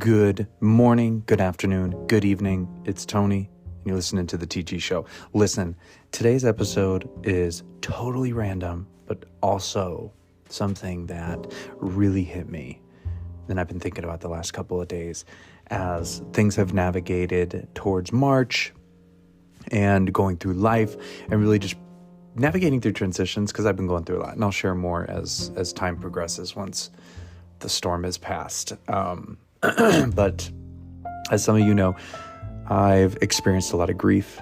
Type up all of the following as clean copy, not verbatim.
Good morning, good afternoon, good evening. It's Tony, and you're listening to The TG Show. Listen, today's episode is totally random, but also something that really hit me. And I've been thinking about the last couple of days as things have navigated towards March and going through life and really just navigating through transitions, because I've been going through a lot, and I'll share more as time progresses once the storm has passed. But as some of you know, I've experienced a lot of grief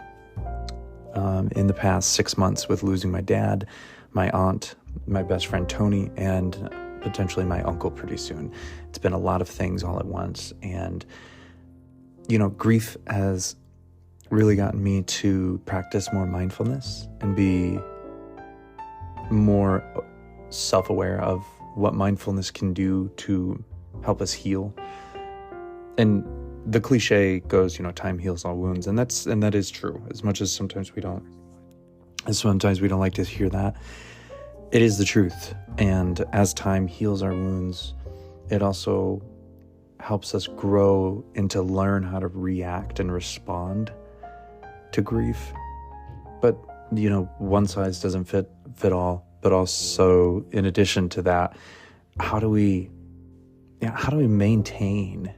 in the past 6 months with losing my dad, my aunt, my best friend Tony, and potentially my uncle pretty soon. It's been a lot of things all at once. And, grief has really gotten me to practice more mindfulness and be more self-aware of what mindfulness can do to help us heal. And the cliche goes, time heals all wounds, and that is true. As much as sometimes we don't like to hear that, it is the truth. And as time heals our wounds, it also helps us grow and to learn how to react and respond to grief. But one size doesn't fit all. But also, in addition to that, how do we maintain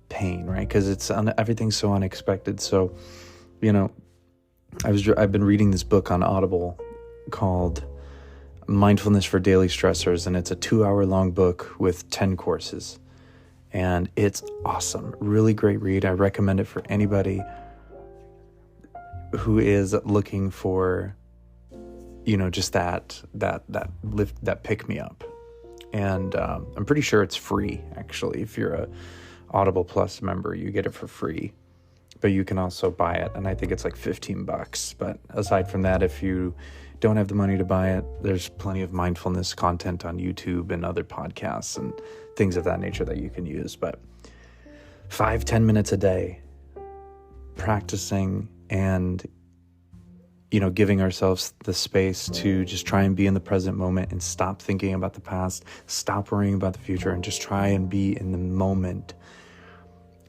pain, right? Because everything's so unexpected. So, I've been reading this book on Audible called Mindfulness for Daily Stressors, and it's a 2-hour-long book with 10 courses, and it's awesome. Really great read. I recommend it for anybody who is looking for, just that lift, that pick me up. And I'm pretty sure it's free, actually. If you're a Audible Plus member, you get it for free, but you can also buy it, and I think it's like $15. But aside from that, if you don't have the money to buy it, there's plenty of mindfulness content on YouTube and other podcasts and things of that nature that you can use. But 5-10 minutes a day practicing and giving ourselves the space to just try and be in the present moment and stop thinking about the past, stop worrying about the future, and just try and be in the moment.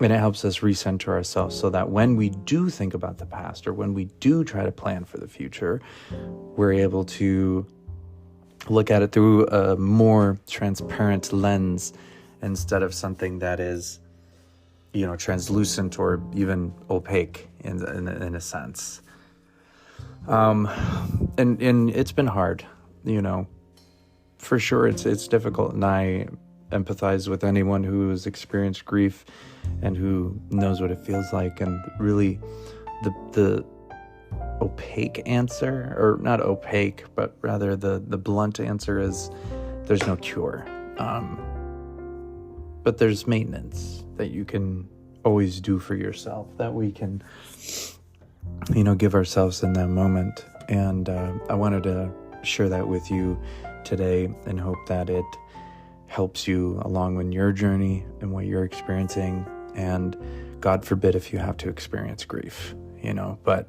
And it helps us recenter ourselves so that when we do think about the past, or when we do try to plan for the future, we're able to look at it through a more transparent lens instead of something that is, translucent or even opaque in a sense. And it's been hard, for sure. It's difficult, and I empathize with anyone who has experienced grief and who knows what it feels like. And really the opaque answer, or not opaque, but rather the blunt answer is there's no cure. But there's maintenance that you can always do for yourself, that we can give ourselves in that moment. And I wanted to share that with you today and hope that it helps you along in your journey and what you're experiencing. And God forbid if you have to experience grief, but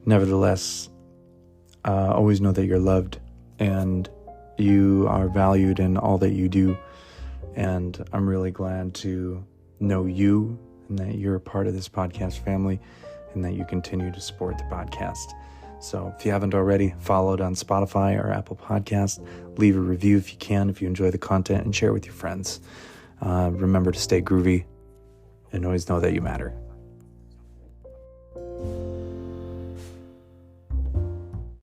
nevertheless, always know that you're loved and you are valued in all that you do. And I'm really glad to know you and that you're a part of this podcast family, and that you continue to support the podcast. So if you haven't already, follow it on Spotify or Apple Podcasts. Leave a review if you can, if you enjoy the content, and share it with your friends. Remember to stay groovy and always know that you matter.